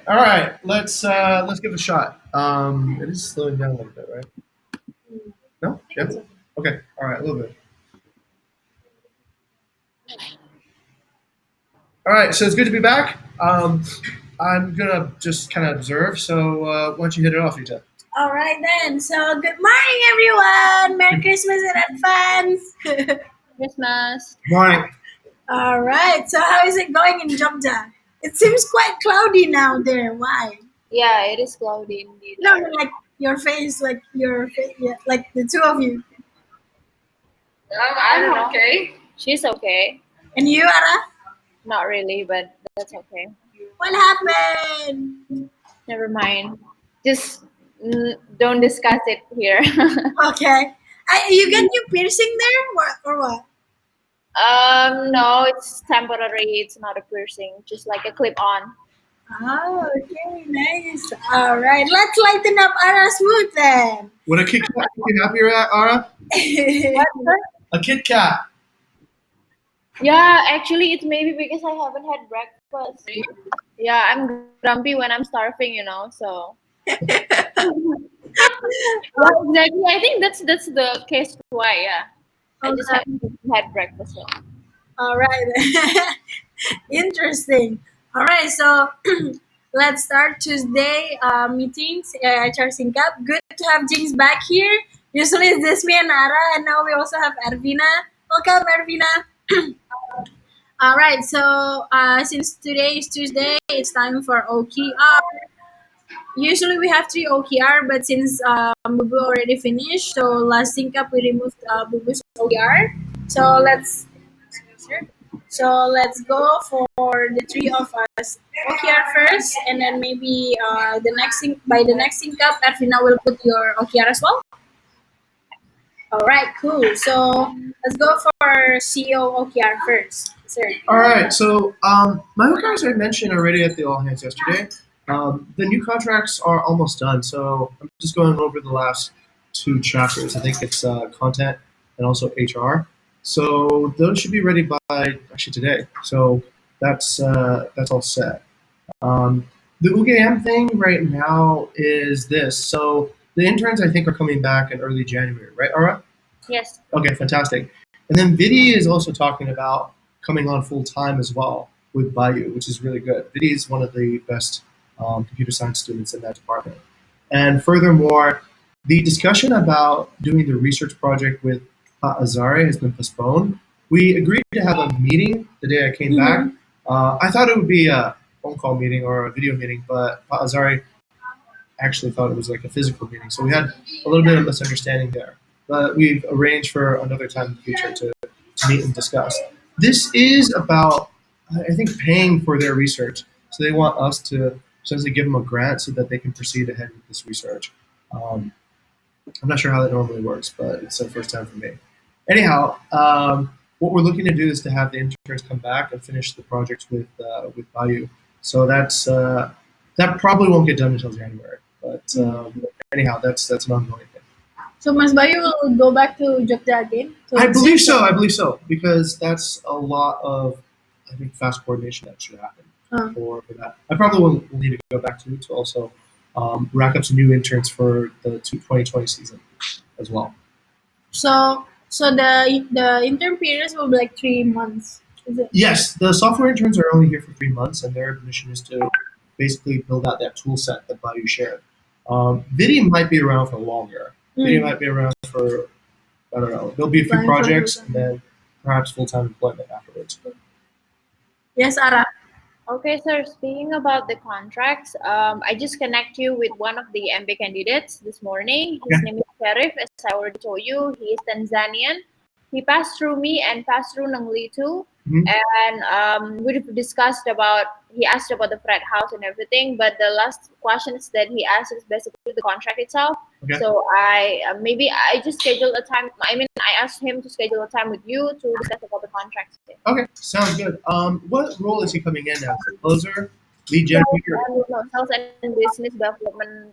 All right, let's give it a shot. It is slowing down a little bit, right? No? Yeah. Okay. All right, a little bit. All right, so it's good to be back. I'm gonna just kind of observe. So why don't you hit it off, Rita? All right then. So good morning, everyone. Merry Christmas in advance. Christmas. Morning. All right. So how is it going in Jogja? It seems quite cloudy now there. Why? Yeah, it is cloudy indeed. No, like your face, yeah, like the two of you. I don't know. Okay. She's okay. And you, Ara? Not really, but that's okay. What happened? Never mind. Just don't discuss it here. Okay. You get new piercing there, or what? No, it's temporary. It's not a piercing. Just like a clip on. Oh, okay, nice. All right, let's lighten up Ara's mood then. Would a Kit Kat make you happier, Ara? What? Sir? A Kit Kat. Yeah, actually, it's maybe because I haven't had breakfast. Yeah, I'm grumpy when I'm starving, So. Yeah, exactly. I think that's the case why. Yeah, I just Okay. haven't had breakfast yet. All right. Interesting. All right, so let's start Tuesday meetings. HR Sync Up. Good to have Jinx back here. Usually it's just me and Ara, and now we also have Arvina. Welcome, Arvina. All right, so since today is Tuesday, it's time for OKR. Usually we have three OKR, but since Bubu already finished, so last sync up we removed Bubu's OKR. So let's go for the three of us OKR first, and then maybe the next sync up, Arvina will put your OKR as well. All right, cool. So let's go for CEO OKR first, sir. All right, so my OKRs I mentioned already at the all hands yesterday. The new contracts are almost done, so I'm just going over the last two chapters. I think it's content and also HR. So those should be ready by actually today. So that's all set. The UGM thing right now is this. So the interns I think are coming back in early January, right, Ara? Yes. Okay, fantastic. And then Vidi is also talking about coming on full time as well with Bayou, which is really good. Vidi is one of the best computer science students in that department. And furthermore, the discussion about doing the research project with Azare has been postponed. We agreed to have a meeting the day I came back. I thought it would be a phone call meeting or a video meeting, but Azare actually thought it was like a physical meeting. So we had a little bit of misunderstanding there. But we've arranged for another time in the future to meet and discuss. This is about, I think, paying for their research. So they want us to essentially give them a grant so that they can proceed ahead with this research. Um, I'm not sure how that normally works, but it's the first time for me. Anyhow, what we're looking to do is to have the interns come back and finish the projects with Bayou. So that probably won't get done until January. But anyhow, that's an ongoing thing. So Mas Bayu will go back to Jogja again? I believe so. I believe so because that's a lot of, I think, fast coordination that should happen for that. I probably will need to go back to also rack up some new interns for the 2020 season as well. So the intern periods will be like 3 months. Is it? Yes, the software interns are only here for 3 months, and their mission is to basically build out that tool set that Bayou shared. Vidi might be around for longer. Vidi might be around for, I don't know, there'll be a few projects and then perhaps full-time employment afterwards. Yes, Ara. Okay, sir. Speaking about the contracts, I just connect you with one of the MB candidates this morning. His name is Sharif. As I already told you, he is Tanzanian. He passed through me and passed through Nangli too. And we've discussed about, he asked about the frat house and everything, but the last questions that he asked is basically the contract itself. Okay. So I just scheduled a time. I mean, I asked him to schedule a time with you to discuss about the contract. Okay, sounds good. What role is he coming in as? A closer, lead generator? No, sales and business development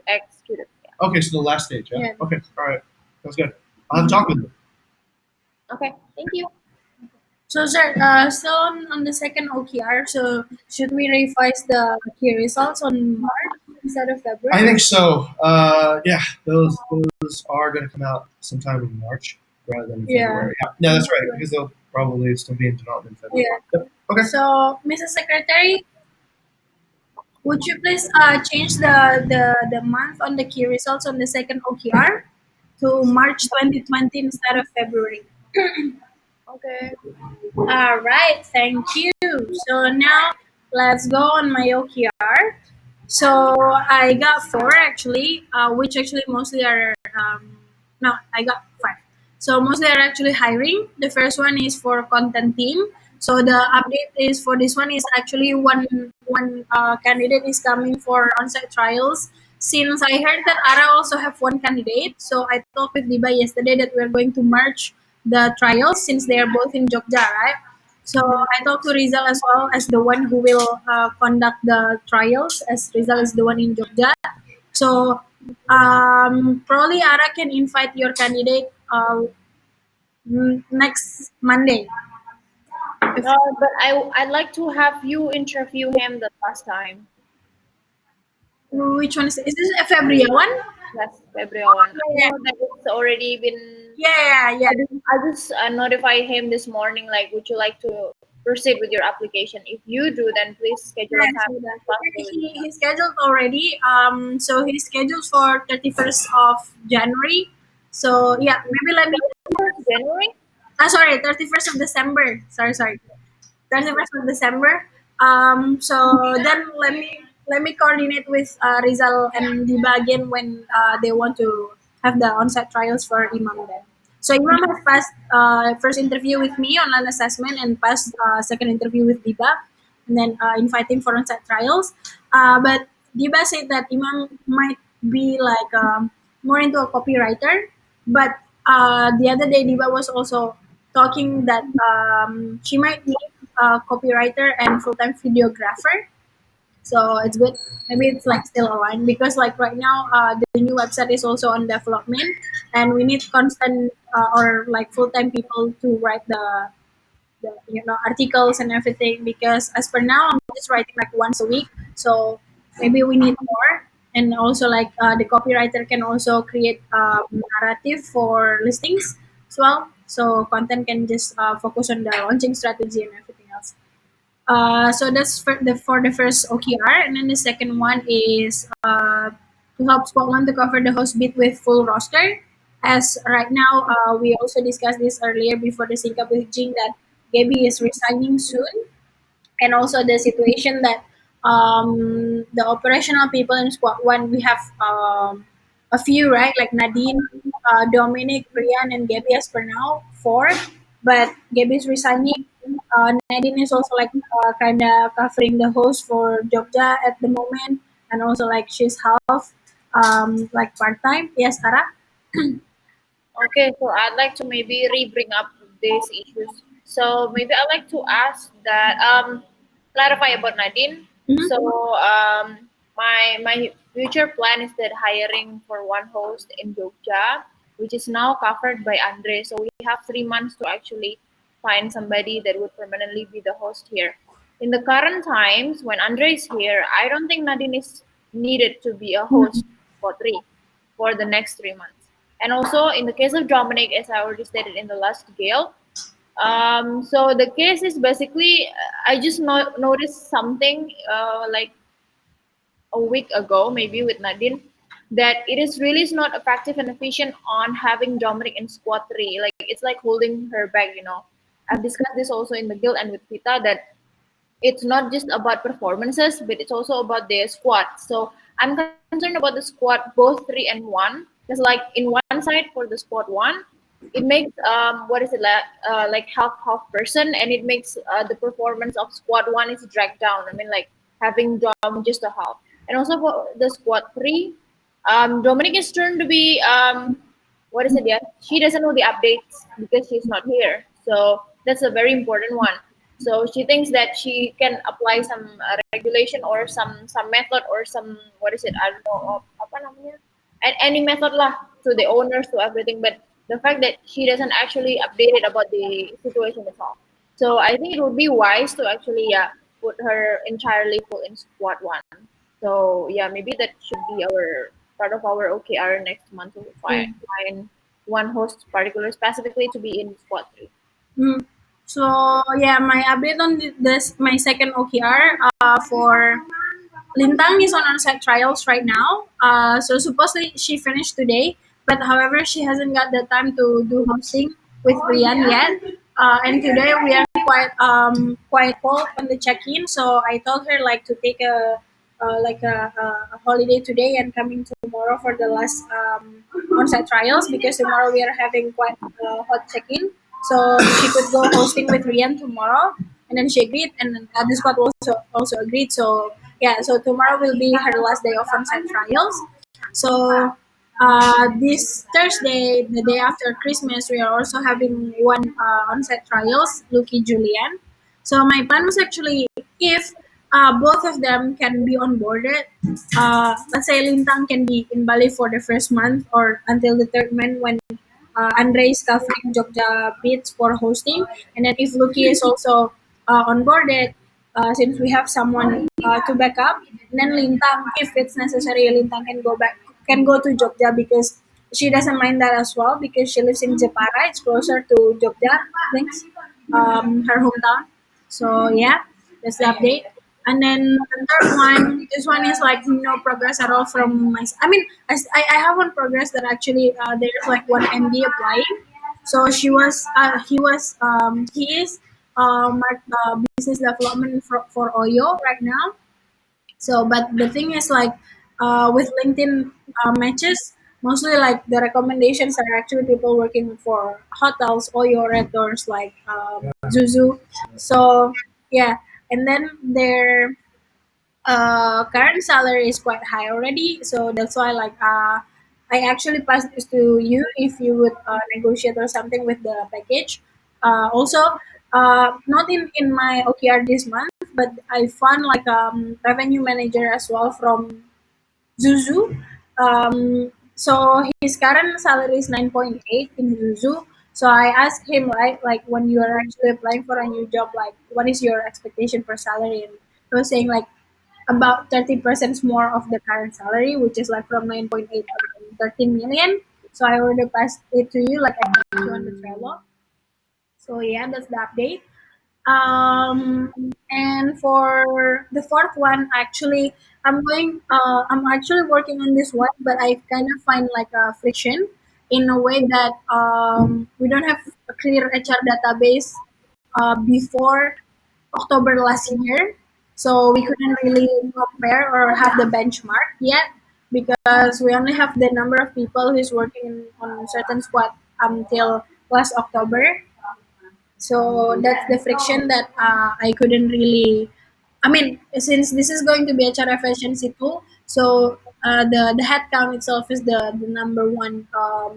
executive. Yeah. Okay, so the last stage. Yeah. Yeah. Okay, all right, sounds good. I'll have to talk with him. Okay, thank you. So, sir, still on the second OKR. So, should we revise the key results on March instead of I February? think so. Yeah, those are going to come out sometime in March rather than in Yeah. February. Yeah, no, that's right because they'll probably still be in development in February. Yeah. Yep. Okay. So, Mrs. Secretary, would you please change the month on the key results on the second OKR to March 2020 instead of February? Okay. All right, thank you. So now let's go on my OKR. So I got four actually, which actually mostly are no, I got five. So mostly are actually hiring. The first one is for content team. So the update is for this one is actually one candidate is coming for on-site trials. Since I heard that Ara also have one candidate, so I talked with Diba yesterday that we're going to merge the trials since they are both in Jogja, right? So I talked to Rizal as well as the one who will conduct the trials, as Rizal is the one in Jogja. So probably Ara can invite your candidate next Monday. If, But I'd like to have you interview him the last time. which one is this a February one? Yes, everyone. I Yeah, know that it's already been. yeah, yeah. I just notified him this morning. Like, would you like to proceed with your application? If you do, then please schedule a Yes, time so to that. last day with He scheduled already. So he's scheduled for 31st of January. So yeah, maybe let me. January. Sorry, 31st of December. Sorry. 31st of December. So then let me coordinate with Rizal and Diba again when they want to have the on-site trials for Imam then. So Imam has passed first interview with me online assessment and passed second interview with Diba, and then inviting for on-site trials. But Diba said that Imam might be like more into a copywriter, but the other day Diba was also talking that she might need a copywriter and full-time videographer. So it's good. Maybe it's like still aligned because like right now the new website is also on development and we need constant or like full-time people to write the articles and everything because as per now I'm just writing like once a week. So maybe we need more. And also like the copywriter can also create narrative for listings as well. So content can just focus on the launching strategy and everything else. So that's for the first OKR, and then the second one is to help Scotland to cover the host bid with full roster. As right now, we also discussed this earlier before the sync up with Jing that Gabby is resigning soon, and also the situation that the operational people in squad one we have a few right like Nadine, Dominic, Brian, and Gabby as per now four, but Gabby is resigning. Nadine is also like kind of covering the host for Jogja at the moment, and also like she's half like part time. Yes, Tara. Okay, so I'd like to maybe re-bring up these issues. So maybe I'd like to ask that clarify about Nadine. So Mhm. my future plan is that hiring for one host in Jogja, which is now covered by Andre. So we have 3 months to actually find somebody that would permanently be the host here. In the current times, when Andre is here, I don't think Nadine is needed to be a host for the next 3 months. And also in the case of Dominic, as I already stated in the last Gale, so the case is basically I just noticed something like a week ago, maybe with Nadine, that it is really is not effective and efficient on having Dominic in squad three. Like it's like holding her back. I've discussed this also in the guild and with Vita that it's not just about performances, but it's also about their squad. So I'm concerned about the squad, both three and one. Because like in one side for the squad one, it makes what is it like half person, and it makes the performance of squad one is dragged down. I mean like having Dom just a half, and also for the squad three, Dominic is turned to be what is it? Yeah, she doesn't know the updates because she's not here. So that's a very important one. So she thinks that she can apply some regulation or some method or some what is it? I don't know apa namanya, and any method lah to the owners to everything. But the fact that she doesn't actually update it about the situation itself. So I think it would be wise to actually, yeah, put her entirely full in squad one. So yeah, maybe that should be our part of our OKR next month to Yeah. find one host particular specifically to be in squad three. Mm. So yeah, my update on this my second OKR for Lintang is on on-site trials right now. So supposedly she finished today, but however she hasn't got the time to do hosting with Rian yet. And today we are quite cold on the check-in, so I told her like to take a holiday today and coming tomorrow for the last on-site trials because tomorrow we are having quite hot check-in. So she could go hosting with Rian tomorrow, and then she agreed, and then the squad also agreed. So yeah, so tomorrow will be her last day of on-site trials. So this Thursday, the day after Christmas, we are also having one on-site trials, Lucky Julian. So my plan was actually if both of them can be onboarded, let's say Lintang can be in Bali for the first month or until the third month when Andre is covering Jogja beats for hosting, and then if Lucky is also onboarded, since we have someone to back up, and then Lintang, if it's necessary, Lintang can go to Jogja because she doesn't mind that as well because she lives in Jepara. It's closer to Jogja, thanks, her hometown. So yeah, that's the update. And then the third one, this one is like no progress at all from my. I mean, I have one progress that actually there's like one MD applying. So he is business development for Oyo right now. So, but the thing is, like, with LinkedIn matches, mostly like the recommendations are actually people working for hotels or your resorts like Zuzu. So, yeah, and then their current salary is quite high already. So that's why, like, I actually passed this to you if you would negotiate or something with the package. Also, not in my OKR this month, but I found like revenue manager as well from Zuzu. So his current salary is 9.8 in Zuzu. So I asked him, right, like when you are actually applying for a new job, like what is your expectation for salary? And he was saying like about 30% more of the current salary, which is like from 9.8 to 13 million. So I already passed it to you, like I passed you on the Trello. So yeah, that's the update. And for the fourth one, actually, I'm actually working on this one, but I kind of find like a friction in a way that we don't have a clear HR database before October last year. So we couldn't really compare or have the benchmark yet because we only have the number of people who's working on certain squad until last October. So that's the friction that I couldn't really. I mean, since this is going to be HR efficiency tool, so the head count itself is the number one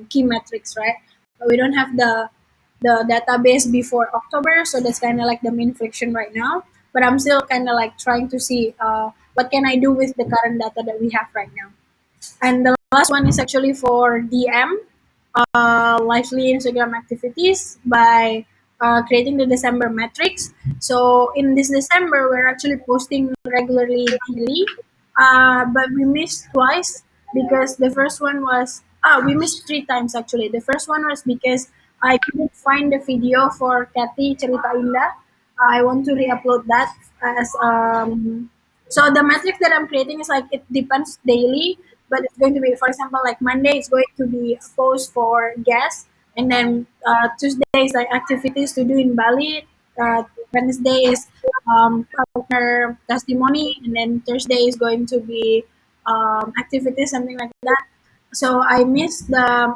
key metrics, right? But we don't have the database before October, so that's kind of like the main friction right now. But I'm still kind of like trying to see what can I do with the current data that we have right now. And the last one is actually for DM, lively Instagram activities by creating the December metrics. So in this December, we're actually posting regularly daily, but we missed twice because the first one was we missed three times actually. The first one was because I couldn't find the video for Kathy Cerita Indah. I want to re-upload that as so the metrics that I'm creating is like it depends daily, but it's going to be, for example, like Monday is going to be a post for guests, and then Tuesday is like activities to do in Bali. Wednesday is partner testimony, and then Thursday is going to be activities, something like that. So I missed the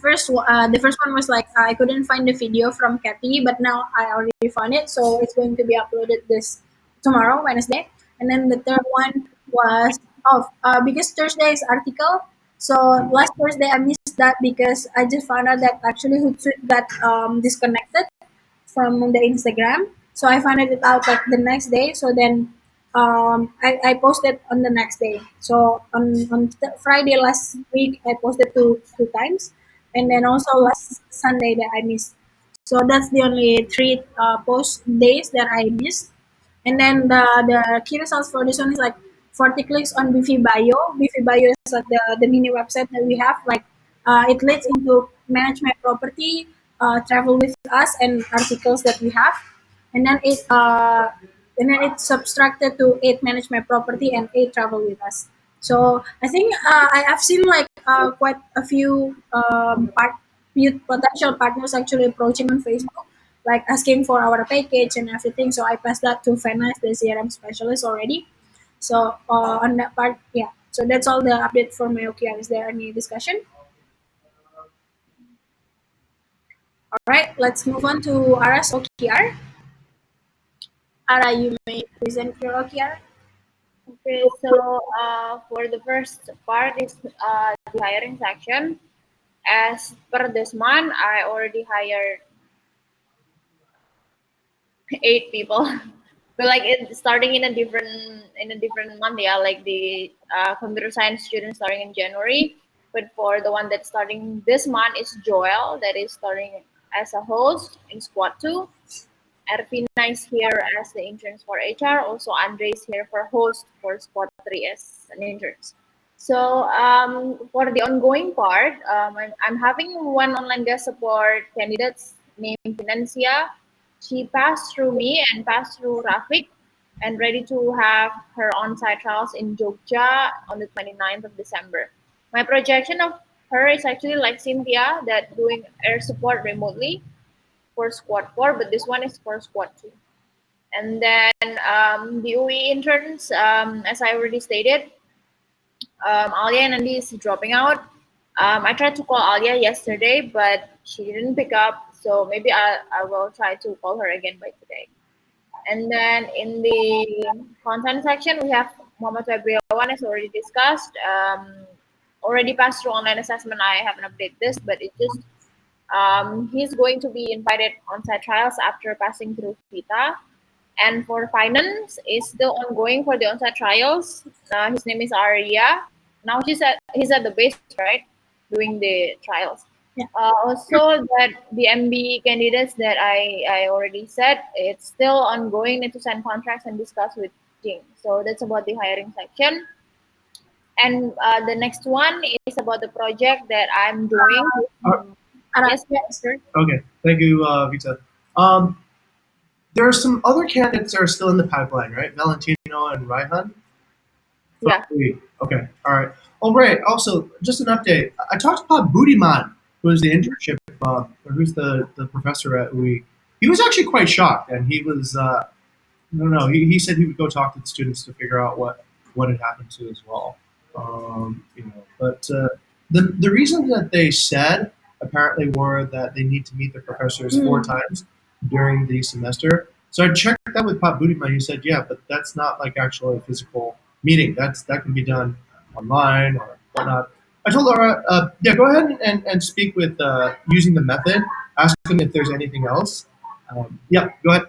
first one was like I couldn't find the video from Kathy, but now I already found it, so it's going to be uploaded this tomorrow, Wednesday. And then the third one was because Thursday is article. So last Thursday I missed that because I just found out that actually Hootsuite got disconnected from the Instagram. So I found it out like the next day. So then I posted on the next day. So on Friday last week I posted two times, and then also last Sunday that I missed. So that's the only three post days that I missed. And then the key results for this one is like 40 clicks on Bifi Bio. Bifi Bio is like the mini website that we have. Like it leads into manage my property, travel with us, and articles that we have. And then it's subtracted to eight manage my property and eight travel with us. So I think I have seen like quite a few potential partners actually approaching on Facebook, like asking for our package and everything. So I passed that to Venice, the CRM specialist already. So on that part, yeah. So that's all the update for my OKR. Is there any discussion? All right, let's move on to Ara's OKR. Ara, you may present your OKR. Okay, so for the first part is the hiring section. As per this month, I already hired 8 people. But like starting in a different month, yeah, like the computer science student starting in January. But for the one that's starting this month is Joel, that is starting as a host in Squad 2. Ervina is here as the interns for HR. Also, Andre is here for host for Squad 3 as an interns. So for the ongoing part, I'm having one online guest support candidate named Financia. She passed through me and passed through Rafik and ready to have her on-site trials in Jogja on the 29th of December. My projection of her is actually like Cynthia that doing air support remotely for squad 4, but this one is for squad 2. And then the UE interns, as I already stated, Alia and Andy is dropping out. I tried to call Alia yesterday, but she didn't pick up. So maybe I will try to call her again by today. And then in the content section, we have Muhammad Febriawan, as already discussed. Already passed through online assessment. I haven't updated this, but it just he's going to be invited on site trials after passing through Vita. And for finance, is still ongoing for the on-site trials. His name is Arya. Now he's at the base, right, doing the trials. Yeah. Also, that the MB candidates that I already said, it's still ongoing. Need to sign contracts and discuss with Jing. So that's about the hiring section. And the next one is about the project that I'm doing. Ara, Yes, yes, sir. Okay, thank you, Vita. Um, there are some other candidates that are still in the pipeline, right? Valentino and Raihan. Yeah. Okay, all right. Oh, right. Also, just an update. I talked about Budiman, who is the internship, or who's the professor at UI. He was actually quite shocked, and he was I don't know. He said he would go talk to the students to figure out what had happened to as well. But the reason that they said apparently were that they need to meet the professors 4 times during the semester. So I checked that with Pat Budiman. He said, yeah, but that's not like actually a physical meeting. That can be done online or whatnot. I told Laura, yeah, go ahead and speak with using the method. Ask them if there's anything else. Yeah, go ahead.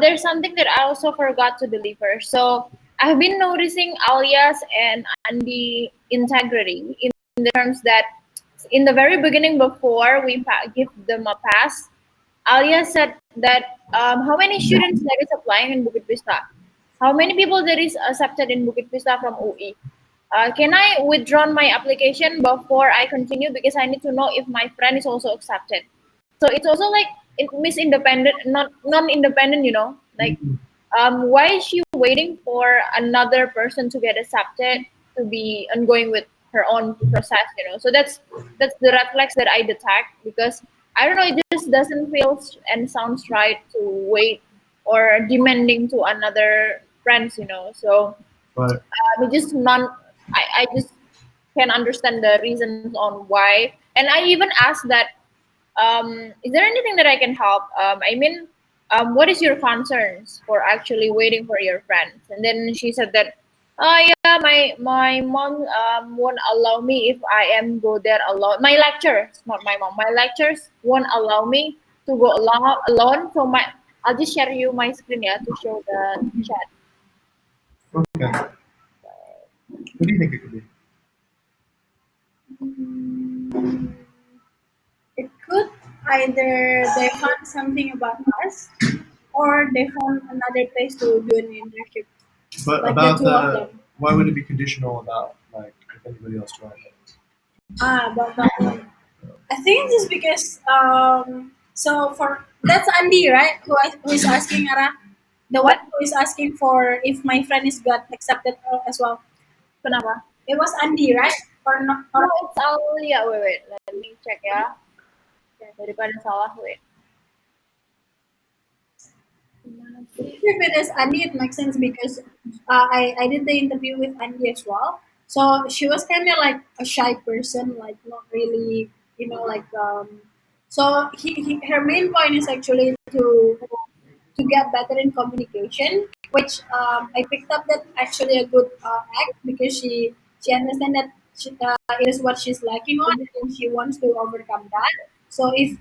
There's something that I also forgot to deliver. So I've been noticing Alias and Andy integrity in the terms that in the very beginning, before we give them a pass, Alias said that how many students there is applying in Bukit Vista, how many people there is accepted in Bukit Vista from UE. Can I withdraw my application before I continue because I need to know if my friend is also accepted. So it's also like Miss Independent, not non-independent, like why is she waiting for another person to get accepted to be ongoing with her own process, so that's the red flags that I detect, because I don't know, it just doesn't feel and sounds right to wait or demanding to another friends, so But it just I just can understand the reasons on why. And I even asked that, is there anything that I can help? I mean, what is your concerns for actually waiting for your friends? And then she said that, yeah, my mom won't allow me if I am go there alone. My lectures, not my mom. My lectures won't allow me to go alone. So I'll just share you my screen, yeah, to show the chat. okay, what do you think it could be? it could either they found something about us or they found another place to do an internship. But Like the about two of the them. why would it be conditional about like if anybody else joined? About that one. I think it's just because so for that's Andy, right? Who is asking Ara? The one What? who is asking for if my friend is got accepted as well. Kenapa? It was Andy, right? Or not? No, Or it's Alia. Wait. Let me check ya. Daripada salah, wait. Gimana sih? if it is Andy, it makes sense because I did the interview with Andy as well. So she was kind of like a shy person, like not really, like So her main point is actually to get better in communication, which I picked up that actually a good act because she understands that it is what she's lacking on and she wants to overcome that. So if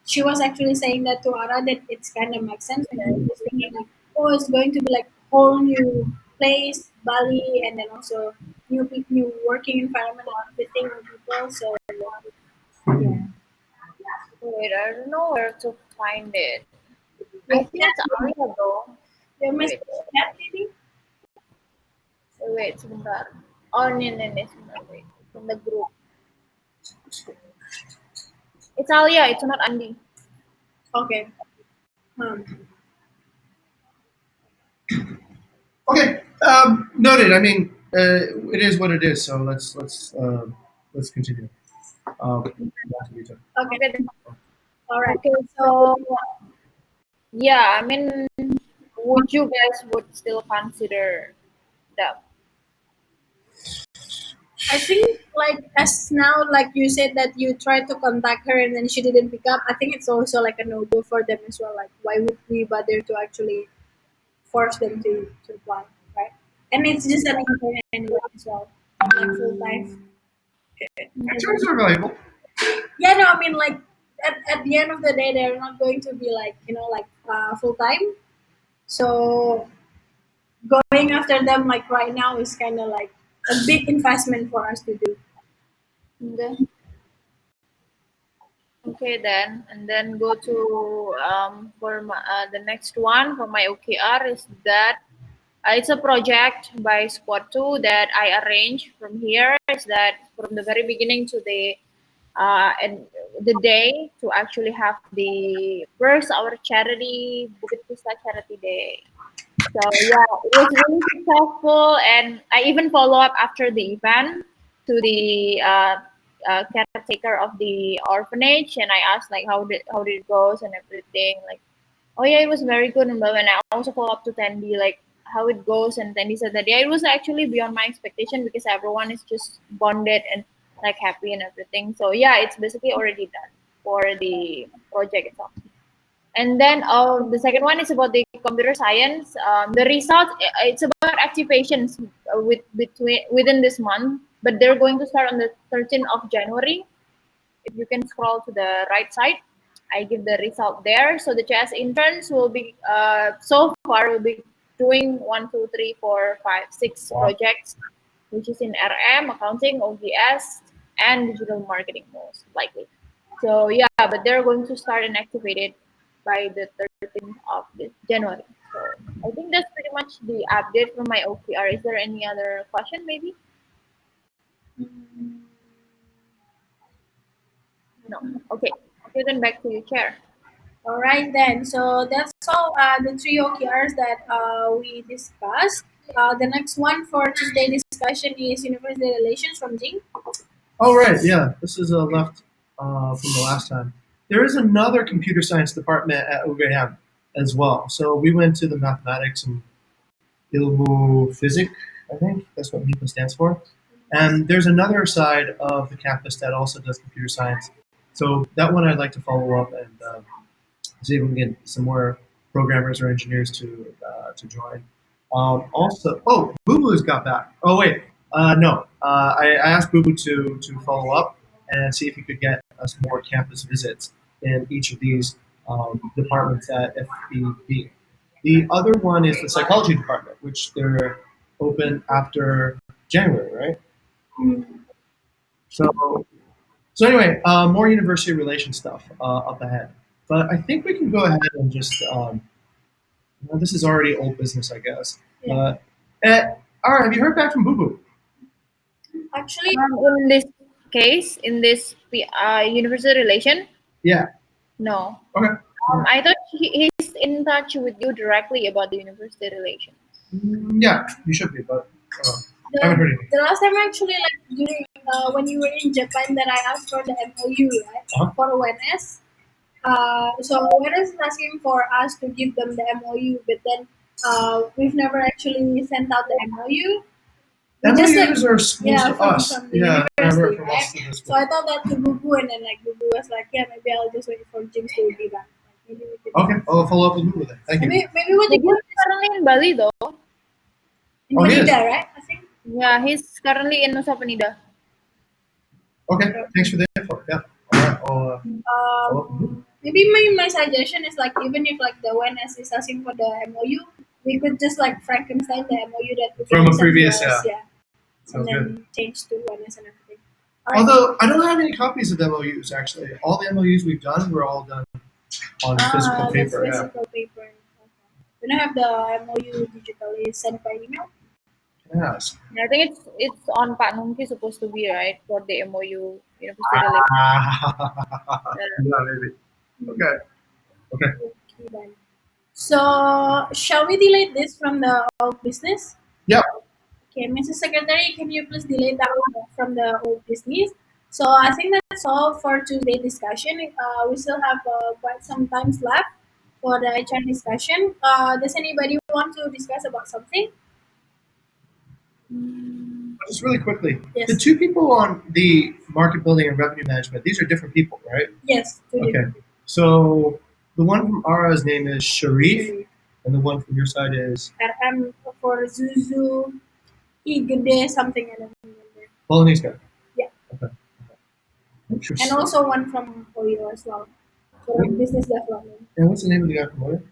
she was actually saying that to Ara, that it's kind of makes sense because she's thinking like, oh, it's going to be like whole new place, Bali, and then also new working environment and everything with people. So yeah, Wait, I don't know where to find it. your I think it's chat, Alia though. your message Wait, chat maybe. wait, sebentar. Oh, ini, sebentar, wait. From the group. It's Alia, it's not Andi. Okay. Okay, noted. I mean, it is what it is. So let's continue. Back to you, Tim. Okay. Okay, then. All right. Okay, So so yeah, I mean, would you guys would still consider that? I think like as now, like you said that you tried to contact her and then she didn't pick up. I think it's also like a no go for them as well. Like why would we bother to actually force them to apply, right? And it's just an intern anyway as well, not like full time. Interns are valuable. Yeah, no, I mean like at the end of the day, they're not going to be like like full time. So going after them like right now is kind of like a big investment for us to do. Okay. Okay then, and then go to for the next one for my OKR is that it's a project by Squad 2 that I arranged from here. Is that from the very beginning to and the day to actually have the first our charity Bukit Vista Charity Day. So yeah, it was really successful, and I even follow up after the event to the caretaker of the orphanage, and I asked like how did it goes and everything. Like, oh yeah, it was very good, and I also follow up to Tandy like how it goes, and Tandy said that yeah, it was actually beyond my expectation because everyone is just bonded and like happy and everything. So yeah, it's basically already done for the project itself. And then the second one is about the computer science. The results it's about activations within this month, but they're going to start on the 13th of January. If you can scroll to the right side, I give the result there. So the CS interns will be so far will be doing 1, 2, 3, 4, 5, 6 Wow. projects, which is in RM, accounting, OGS, and digital marketing most likely. So yeah, but they're going to start and activate it by the 13th of this January. So I think that's pretty much the update from my OKR. Is there any other question maybe? No. Okay. Okay, then back to you, Chair. All right then. So that's all the three OKRs that we discussed. The next one for Tuesday discussion is university relations from Jing. Oh right, yeah. This is left from the last time. There is another computer science department at UGM as well. So we went to the mathematics and ilmu physics. I think that's what MIPA stands for. And there's another side of the campus that also does computer science. So that one I'd like to follow up and see if we can get some more programmers or engineers to join. Also, oh, Boo Boo's got back. Oh wait, no, I asked Boo Boo to follow up and see if he could get us more campus visits in each of these departments at FBB. The other one is the psychology department, which they're open after January, right? Mm. So So anyway, more university relation stuff up ahead. But I think we can go ahead and just. Well, this is already old business, I guess. Yeah. All right, have you heard back from Boo Boo? Actually, In this case, in this university relation, Yeah. no. Okay. I thought he's in touch with you directly about the university relation. Yeah, you should be, but I haven't heard anything. the last time actually like during when you were in Japan that I asked for the MOU, right? Uh-huh. For ONS. So ONS is asking for us to give them the MOU, but then we've never actually sent out the MOU. We just like MOUs are schools yeah to from, us. from the Yeah, never university, from right? us to the So school. I thought that to Boo Boo, and then like Boo Boo was like, yeah, maybe I'll just wait for James to be back. Like, maybe we could Okay, I'll follow up with Boo Boo then. Thank you. maybe what you He's do currently in Bali though. in Oh, he is? Manila, right? I think. Yeah, he's currently in Nusa Penida. Okay, thanks for the info. Yeah. All right, I'll follow up with Boo Boo. Maybe my suggestion is like even if like the ONS is asking for the MOU, we could just like Frankenstein the MOU that we From a sent to previous, us, yeah. and Sounds then good. change to ONS and everything. All right. Although I don't have any copies of the MOUs actually. All the MOUs we've done were all done on physical That's paper. Yeah. physical paper. Okay. We don't have the MOU digitally sent by email. Yes. I think it's on Pak Nungki supposed to be right for the MOU university relation. Yeah, maybe. Okay. Okay. Okay, then. So shall we delete this from the old business? Yeah. Okay, Mrs. Secretary, can you please delete that from the old business? So I think that's all for today's discussion. We still have quite some time left for the HR discussion. Does anybody want to discuss about something? Just really quickly, Yes. the two people on the market building and revenue management, these are different people, right? Yes. Okay. So the one from Ara's name is Sharif, and the one from your side is RM for Zuzu, Igde, something I don't remember. Balinese guy. Yeah. Okay. And Interesting. also one from Oyo as well for business development. And what's the name of the guy from Oyo?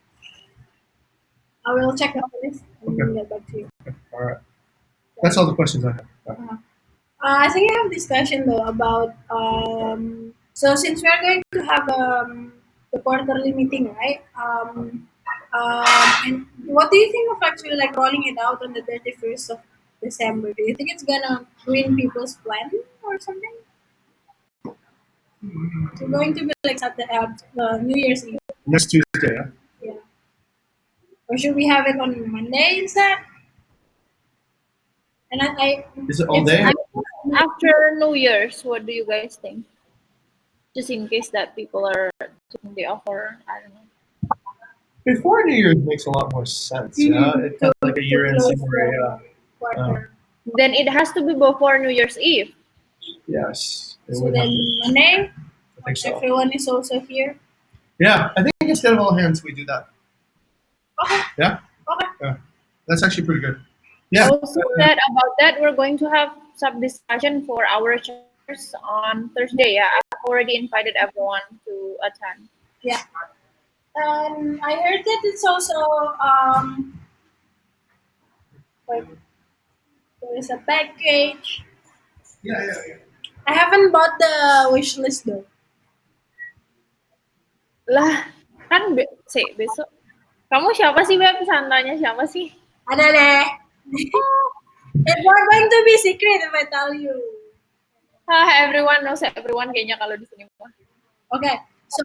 I will check out this and Okay. get back to you. Okay. All right. That's all the questions I have. I think I have discussion though about so since we are going to have the quarterly meeting, right? And what do you think of actually like rolling it out on the 31st of December? Do you think it's gonna ruin people's plan or something? It's going to be like New Year's Eve, Next Tuesday. Yeah? yeah. Or should we have it on Monday instead? And Is it all it's- day? After New Year's, what do you guys think? Just in case that people are taking the offer, I don't know. Before New Year's makes a lot more sense. Yeah, it's kind of like a year-end close summary. the Yeah. quarter. Then it has to be before New Year's Eve. Yes. It So would have then to. Monday, I think so. everyone is also here. Yeah, I think instead of all hands, we do that. Okay. Yeah. Okay. Yeah. That's actually pretty good. Yeah. Also, that about that, we're going to have some discussion for our chairs on Thursday. Yeah, I've already invited everyone to attend. Yeah. I heard that it's also wait, there is a package. Yeah. I haven't bought the wish list though. Lah, kan besok. Kamu siapa sih, Beb? Santanya siapa sih? Ada deh. It's not going to be secret if I tell you. Everyone knows everyone kayaknya kalau di sini mah. Okay. So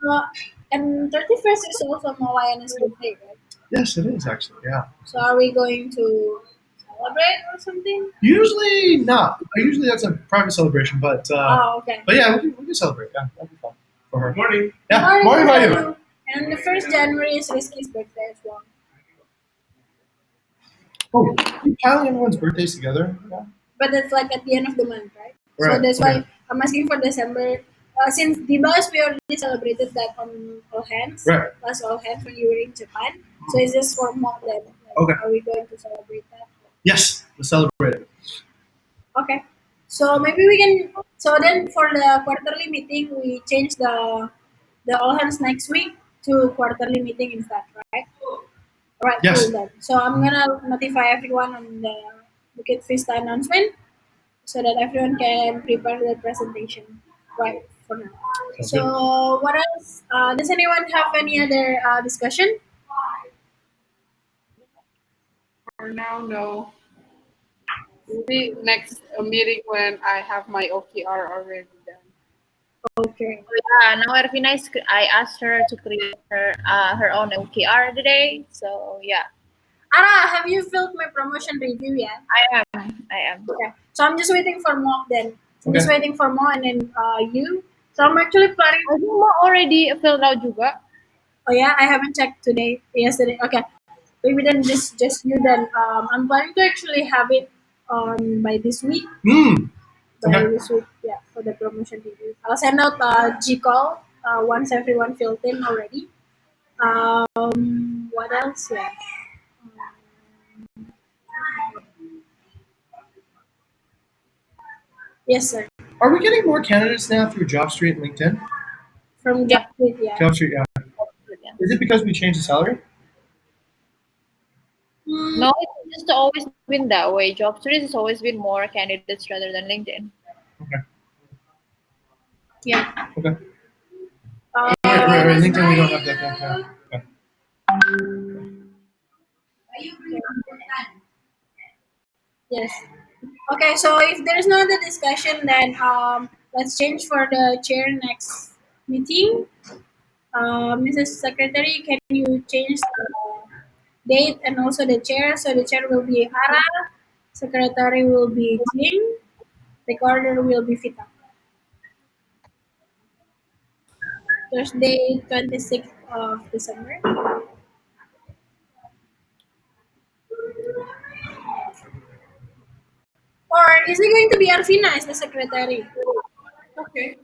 and 31st is also Mawayan's birthday, right? Yes, it is actually. Yeah. So are we going to celebrate or something? Usually not. Usually that's a private celebration, but Okay. but yeah, we can celebrate. Yeah, that'd be fun for her. Morning. Morning, Yeah. Morning, how are you? Manu. And the 1st January is Rizky's birthday as well. Oh, you piling everyone's birthdays together? Yeah. But it's like at the end of the month, right? So Right, that's okay. why I'm asking for December. Since Dibas, we already celebrated that on All Hands. Right. Last All Hands when you were in Japan. So it's just for more then. Like, Okay. Are we going to celebrate that? Yes, let's celebrate it. Okay. So maybe we can. So then for the quarterly meeting, we change the All Hands next week to quarterly meeting instead, right? Alright, Yes. cool then. So I'm gonna notify everyone on the Bukit Vista announcement so that everyone can prepare the presentation. right for now. Sounds So good. what else? Does anyone have any other discussion? For now, no. Maybe next meeting when I have my OKR already done. Okay. Yeah, now Ervina I asked her to create her own OKR today. So yeah, Ara, have you filled my promotion review yet? I am. Okay. So I'm just waiting for Mo then. I'm just Okay. waiting for Mo and then you. So I'm actually planning. I think mo already filled out juga. Oh yeah, I haven't checked today. Yesterday. Okay. Maybe then just you then. I'm planning to actually have it by this week. Hmm. By Okay. this week, yeah, for the promotion review. I'll send out G call once everyone filled in already. What else? Yeah. Yes, sir. Are we getting more candidates now through JobStreet and LinkedIn? From Yeah. JobStreet, yeah. JobStreet, yeah. Yeah. Is it because we changed the salary? Hmm, No, it's just always been that way. Job series has always been more candidates rather than LinkedIn. Okay. yeah. Okay. Uh, Right. LinkedIn, we don't have that thing. Yeah. Okay. yes. Okay, so if there's no other discussion, then let's change for the chair next meeting. Mrs. Secretary, can you change the date and also the chair? So the chair will be Ara, secretary will be Jing, recorder will be Vita. Thursday, 26th of December. Or is it going to be Arvina as the secretary? Okay.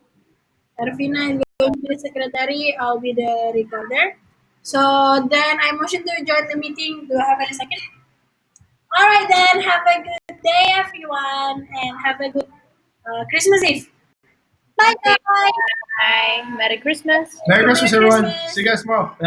Arvina is going to be the secretary, I'll be the recorder. So then I motion to join the meeting. Do I have any second? Alright then, have a good day everyone and have a good Christmas Eve. Bye Okay. guys! Bye. Merry Christmas. Merry Merry Christmas, everyone. Christmas! See you guys tomorrow.